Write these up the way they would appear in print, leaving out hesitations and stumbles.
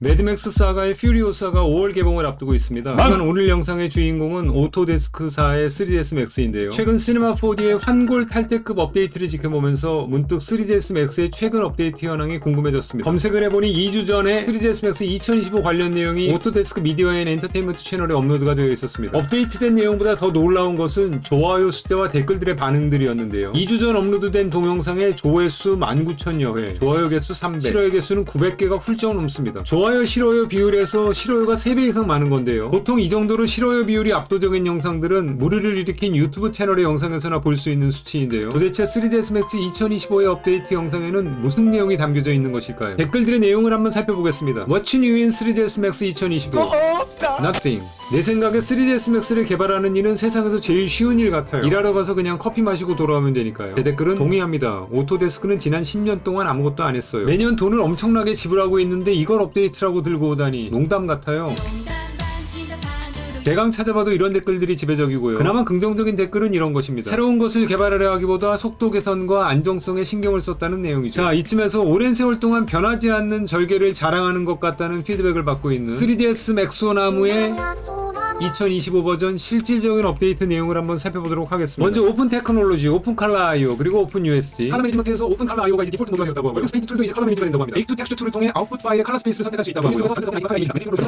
매드맥스 사가의 퓨리오사가 5월 개봉을 앞두고 있습니다. 하지만 오늘 영상의 주인공은 오토데스크사의 3ds max인데요. 최근 시네마 4D의 환골 탈퇴급 업데이트를 지켜보면서 문득 3ds max의 최근 업데이트 현황이 궁금해졌습니다. 검색을 해보니 2주 전에 3ds max 2025 관련 내용이 오토데스크 미디어 앤 엔터테인먼트 채널에 업로드가 되어 있었습니다. 업데이트된 내용보다 더 놀라운 것은 좋아요 숫자와 댓글들의 반응들이었는데요. 2주 전 업로드된 동영상의 조회수 19,000여 회, 좋아요 개수 300, 싫어요 개수는 900개가 훌쩍 넘습니다. 좋아요 싫어요 비율에서 싫어요가 3배 이상 많은 건데요. 보통 이 정도로 싫어요 비율이 압도적인 영상들은 무리를 일으킨 유튜브 채널의 영상에서나 볼 수 있는 수치인데요. 도대체 3ds max 2025의 업데이트 영상에는 무슨 내용이 담겨져 있는 것일까요? 댓글들의 내용을 한번 살펴보겠습니다. What's new in 3ds max 2025? Nothing. 내 생각에 3ds max를 개발하는 일은 세상에서 제일 쉬운 일 같아요. 일하러 가서 그냥 커피 마시고 돌아오면 되니까요. 제 댓글은 동의합니다. 오토데스크는 지난 10년 동안 아무것도 안 했어요. 매년 돈을 엄청나게 지불하고 있는데 이걸 업데이트라고 들고 오다니 농담 같아요. 대강 찾아봐도 이런 댓글들이 지배적이고요. 그나마 긍정적인 댓글은 이런 것입니다. 새로운 것을 개발하려 하기보다 속도 개선과 안정성에 신경을 썼다는 내용이죠. 자, 이쯤에서 오랜 세월 동안 변하지 않는 절개를 자랑하는 것 같다는 피드백을 받고 있는 3ds 맥소나무의 2025 버전 실질적인 업데이트 내용을 한번 살펴보도록 하겠습니다. 먼저 오픈 테크놀로지, 오픈 칼라 IO, 그리고 오픈 USD. 칼라 매니지먼트에서 오픈 칼라 IO가 이제 디폴트 모드가 되었다고 하고요. 스페이스 툴도 이제 칼라 매니지가 된다고 합니다. 메이크 투 텍스처 툴을 통해 아웃풋 파일의 칼라 스페이스를 선택할 수 있다고 하고요.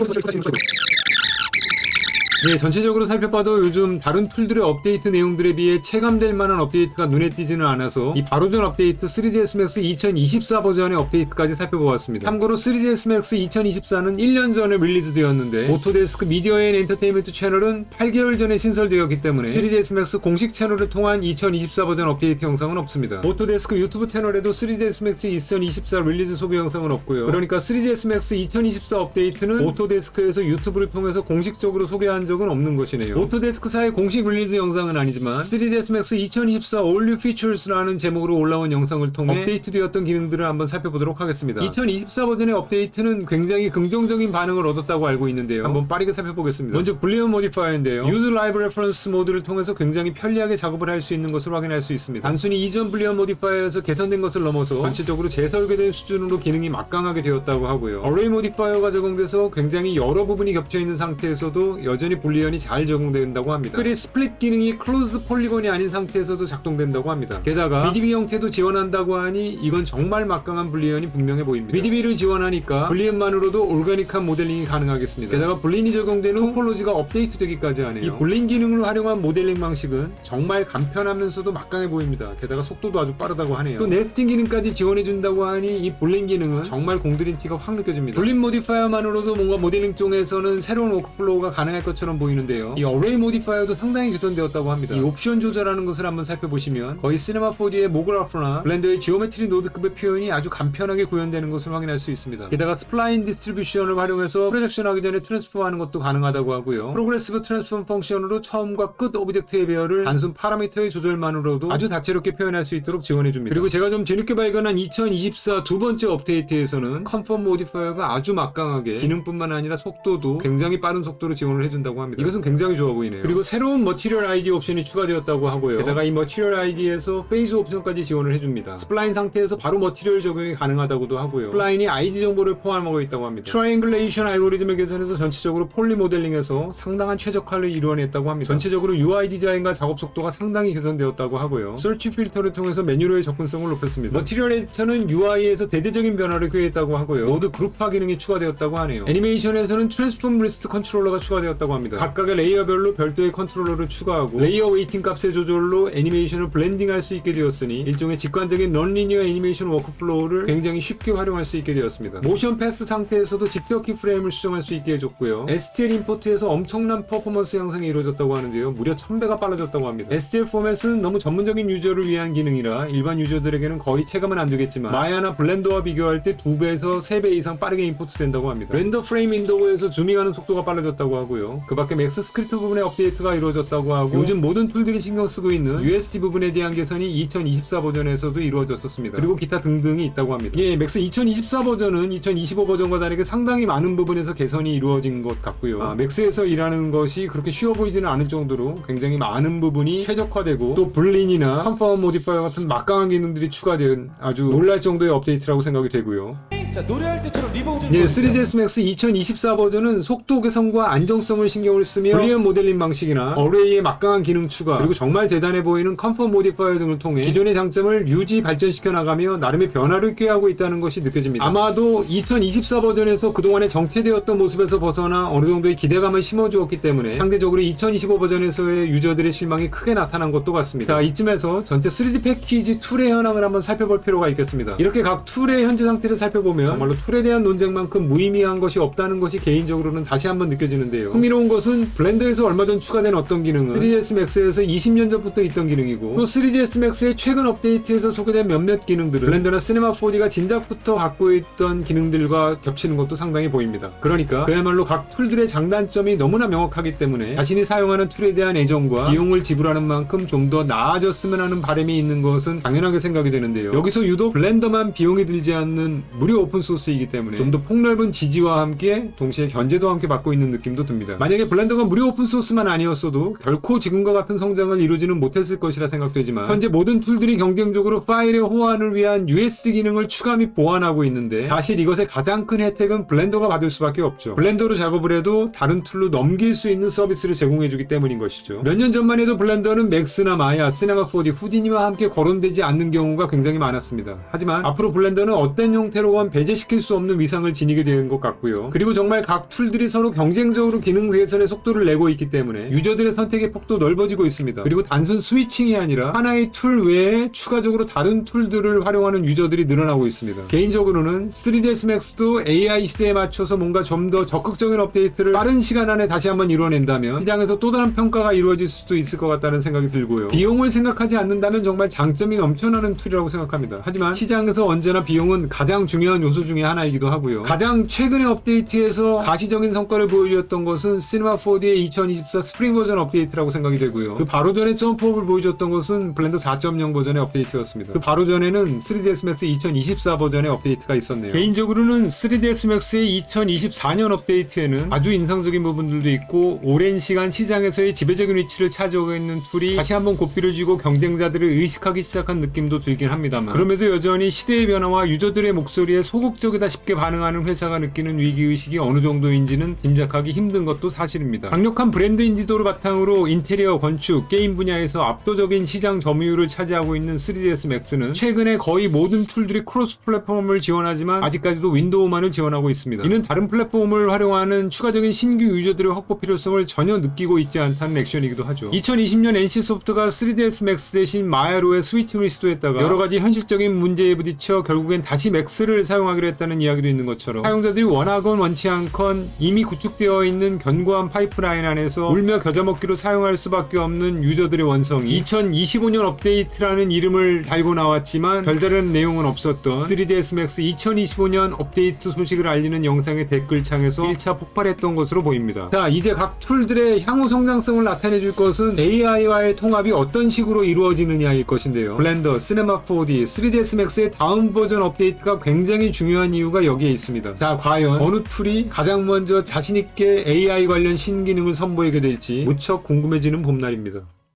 네, 전체적으로 살펴봐도 요즘 다른 툴들의 업데이트 내용들에 비해 체감될 만한 업데이트가 눈에 띄지는 않아서 이 바로 전 업데이트 3ds max 2024 버전의 업데이트까지 살펴보았습니다. 참고로 3ds max 2024는 1년 전에 릴리즈 되었는데 오토데스크 미디어 앤 엔터테인먼트 채널은 8개월 전에 신설되었기 때문에 3ds max 공식 채널을 통한 2024 버전 업데이트 영상은 없습니다. 오토데스크 유튜브 채널에도 3ds max 2024 릴리즈 소개 영상은 없고요. 그러니까 3ds max 2024 업데이트는 오토데스크에서 유튜브를 통해서 공식적으로 소개한 적은 없는 것이네요. 오토데스크사의 공식 릴리즈 영상은 아니지만 3ds max 2024 All New Features라는 제목으로 올라온 영상을 통해 업데이트되었던 기능들을 한번 살펴보도록 하겠습니다. 2024 버전의 업데이트는 굉장히 긍정적인 반응을 얻었다고 알고 있는데요. 한번 빠르게 살펴보겠습니다. 먼저 불리언 모디파이어인데요. Use Live Reference 모드를 통해서 굉장히 편리하게 작업을 할 수 있는 것을 확인할 수 있습니다. 단순히 이전 불리언 모디파이어에서 개선된 것을 넘어서 전체적으로 재설계된 수준으로 기능이 막강하게 되었다고 하고요. Array 모디파이어가 적용돼서 굉장히 여러 부분이 겹쳐있는 상태에서도 여전히 불리언이 잘 적용된다고 합니다. 특별히 스플릿 기능이 클로즈드 폴리곤이 아닌 상태에서도 작동된다고 합니다. 게다가 BDB 형태도 지원한다고 하니 이건 정말 막강한 불리언이 분명해 보입니다. BDB를 지원하니까 불리언만으로도 올가닉한 모델링이 가능하겠습니다. 게다가 불린이 적용된 후 토폴로지가 업데이트되기까지 하네요. 이 불린 기능을 활용한 모델링 방식은 정말 간편하면서도 막강해 보입니다. 게다가 속도도 아주 빠르다고 하네요. 또 네스팅 기능까지 지원해준다고 하니 이 불린 기능은 정말 공들인 티가 확 느껴집니다. 불린 모디파이어만으로도 뭔가 모델링 쪽에서는 새로운 워크플로우가 가능할 것처럼 보이는데요. 이 어레이 모디파이어도 상당히 개선되었다고 합니다. 이 옵션 조절하는 것을 한번 살펴보시면 거의 시네마 4D의 모그라프나 블렌더의 지오메트리 노드급의 표현이 아주 간편하게 구현되는 것을 확인할 수 있습니다. 게다가 스플라인 디스트리뷰션을 활용해서 프로젝션 하기 전에 트랜스폼하는 것도 가능하다고 하고요. 프로그레시브 트랜스폼 펑션으로 처음과 끝 오브젝트의 배열을 단순 파라미터의 조절만으로도 아주 다채롭게 표현할 수 있도록 지원해줍니다. 그리고 제가 좀 뒤늦게 발견한 2024 두 번째 업데이트에서는 컨펌 모디파이어가 아주 막강하게 기능뿐만 아니라 속도도 굉장히 빠른 속도로 지원을 해준다고 합니다. 이것은 굉장히 좋아 보이네요. 그리고 새로운 머티리얼 ID 옵션이 추가되었다고 하고요. 게다가 이 머티리얼 ID에서 페이즈 옵션까지 지원을 해줍니다. 스플라인 상태에서 바로 머티리얼 적용이 가능하다고도 하고요. 스플라인이 ID 정보를 포함하고 있다고 합니다. 트라이앵글레이션 알고리즘을 개선해서 전체적으로 폴리 모델링에서 상당한 최적화를 이루어냈다고 합니다. 전체적으로 UI 디자인과 작업 속도가 상당히 개선되었다고 하고요. 서치 필터를 통해서 메뉴로의 접근성을 높였습니다. 머티리얼 에디터는 UI에서 대대적인 변화를 꾀했다고 하고요. 모드 그룹화 기능이 추가되었다고 하네요. 애니메이션에서는 트랜스폼 리스트 컨트롤러가 추가되었다고 합니다. 각각의 레이어별로 별도의 컨트롤러를 추가하고 레이어 웨이팅 값의 조절로 애니메이션을 블렌딩할 수 있게 되었으니 일종의 직관적인 넌리니어 애니메이션 워크플로우를 굉장히 쉽게 활용할 수 있게 되었습니다. 모션 패스 상태에서도 직접 키프레임을 수정할 수 있게 해줬고요. STL 임포트에서 엄청난 퍼포먼스 향상이 이루어졌다고 하는데요. 무려 1000배가 빨라졌다고 합니다. STL 포맷은 너무 전문적인 유저를 위한 기능이라 일반 유저들에게는 거의 체감은 안 되겠지만 마야나 블렌더와 비교할 때 2배에서 3배 이상 빠르게 임포트 된다고 합니다. 렌더 프레임 윈도우에서 주밍하는 속도가 빨라졌다고 하고요. 그 밖에 맥스 스크립트 부분의 업데이트가 이루어졌다고 하고 요즘 모든 툴들이 신경 쓰고 있는 USD 부분에 대한 개선이 2024 버전에서도 이루어졌었습니다. 그리고 기타 등등이 있다고 합니다. 예, 맥스 2024 버전은 2025 버전과 다르게 상당히 많은 부분에서 개선이 이루어진 것 같고요. 맥스에서 일하는 것이 그렇게 쉬워 보이지는 않을 정도로 굉장히 많은 부분이 최적화되고 또 블린이나 컨펌 모디파이어 같은 막강한 기능들이 추가된 아주 놀랄 정도의 업데이트라고 생각이 되고요. 자, 노래할 때처럼 리버우드를 네, 보여주세요. 3ds Max 2024 버전은 속도 개선과 안정성을 신경을 쓰며 불리언 모델링 방식이나 어레이의 막강한 기능 추가, 그리고 정말 대단해 보이는 컴포트 모디파이어 등을 통해 기존의 장점을 유지 발전시켜 나가며 나름의 변화를 꾀하고 있다는 것이 느껴집니다. 아마도 2024 버전에서 그동안의 정체되었던 모습에서 벗어나 어느 정도의 기대감을 심어주었기 때문에 상대적으로 2025 버전에서의 유저들의 실망이 크게 나타난 것도 같습니다. 자, 이쯤에서 전체 3D 패키지 툴의 현황을 한번 살펴볼 필요가 있겠습니다. 이렇게 각 툴의 현재 상태를 살펴보면 정말로 툴에 대한 논쟁만큼 무의미한 것이 없다는 것이 개인적으로는 다시 한번 느껴지는데요. 흥미로운 것은 블렌더에서 얼마 전 추가된 어떤 기능은 3ds max에서 20년 전부터 있던 기능이고, 또 3ds max의 최근 업데이트에서 소개된 몇몇 기능들은 블렌더나 시네마 4D가 진작부터 갖고 있던 기능들과 겹치는 것도 상당히 보입니다. 그러니까 그야말로 각 툴들의 장단점이 너무나 명확하기 때문에 자신이 사용하는 툴에 대한 애정과 비용을 지불하는 만큼 좀 더 나아졌으면 하는 바람이 있는 것은 당연하게 생각이 되는데요. 여기서 유독 블렌더만 비용이 들지 않는 무료 오픈소스이기 때문에 좀 더 폭넓은 지지와 함께 동시에 견제도 함께 받고 있는 느낌도 듭니다. 만약에 블렌더가 무료 오픈소스만 아니었어도 결코 지금과 같은 성장을 이루지는 못했을 것이라 생각되지만, 현재 모든 툴들이 경쟁적으로 파일의 호환을 위한 USD 기능을 추가 및 보완하고 있는데, 사실 이것의 가장 큰 혜택은 블렌더가 받을 수밖에 없죠. 블렌더로 작업을 해도 다른 툴로 넘길 수 있는 서비스를 제공해주기 때문인 것이죠. 몇 년 전만 해도 블렌더는 맥스나 마야, 시네마 4D, 후디니와 함께 거론되지 않는 경우가 굉장히 많았습니다. 하지만 앞으로 블렌더는 어떤 형태로건 배제시킬 수 없는 위상을 지니게 된 것 같고요. 그리고 정말 각 툴들이 서로 경쟁적으로 기능 개선의 속도를 내고 있기 때문에 유저들의 선택의 폭도 넓어지고 있습니다. 그리고 단순 스위칭이 아니라 하나의 툴 외에 추가적으로 다른 툴들을 활용하는 유저들이 늘어나고 있습니다. 개인적으로는 3ds max도 AI 시대에 맞춰서 뭔가 좀 더 적극적인 업데이트를 빠른 시간 안에 다시 한번 이뤄낸다면 시장에서 또 다른 평가가 이루어질 수도 있을 것 같다는 생각이 들고요. 비용을 생각하지 않는다면 정말 장점이 넘쳐나는 툴이라고 생각합니다. 하지만 시장에서 언제나 비용은 가장 중요한 요소 중에 하나이기도 하고요. 가장 최근의 업데이트에서 가시적인 성과를 보여주었던 것은 시네마 4D의 2024 스프링 버전 업데이트라고 생각이 되고요. 그 바로 전에 점프업을 보여줬던 것은 블렌더 4.0 버전의 업데이트였습니다. 그 바로 전에는 3ds max 2024 버전의 업데이트가 있었네요. 개인적으로는 3ds max의 2024년 업데이트에는 아주 인상적인 부분들도 있고, 오랜 시간 시장에서의 지배적인 위치를 차지하고 있는 툴이 다시 한번 고삐를 쥐고 경쟁자들을 의식하기 시작한 느낌도 들긴 합니다만, 그럼에도 여전히 시대의 변화와 유저들의 목소리에 소극적이다 싶게 반응하는 회사가 느끼는 위기의식이 어느 정도인지는 짐작하기 힘든 것도 사실입니다. 강력한 브랜드 인지도를 바탕으로 인테리어, 건축, 게임 분야에서 압도적인 시장 점유율을 차지하고 있는 3ds max는 최근에 거의 모든 툴들이 크로스 플랫폼을 지원하지만 아직까지도 윈도우만을 지원하고 있습니다. 이는 다른 플랫폼을 활용하는 추가적인 신규 유저들의 확보 필요성을 전혀 느끼고 있지 않다는 액션이기도 하죠. 2020년 NC소프트가 3ds max 대신 마야로의 스위칭을 시도했다가 여러가지 현실적인 문제에 부딪혀 결국엔 다시 맥스를 사용하기로 했다는 이야기도 있는 것처럼, 사용자들이 원하건 원치 않건 이미 구축되어 있는 견고한 파이프라인 안에서 울며 겨자 먹기로 사용할 수밖에 없는 유저들의 원성이 2025년 업데이트라는 이름을 달고 나왔지만 별다른 내용은 없었던 3ds max 2025년 업데이트 소식을 알리는 영상의 댓글창에서 1차 폭발했던 것으로 보입니다. 자, 이제 각 툴들의 향후 성장성을 나타내줄 것은 AI와의 통합이 어떤 식으로 이루어지느냐일 것인데요. 블렌더, 시네마 4D, 3ds max의 다음 버전 업데이트가 굉장히 중요한 이유가 여기에 있습니다. 자, 과연 어느 툴이 가장 먼저 자신있게 AI 관련 신기능을 선보이게 될지 무척 궁금해지는 봄날입니다.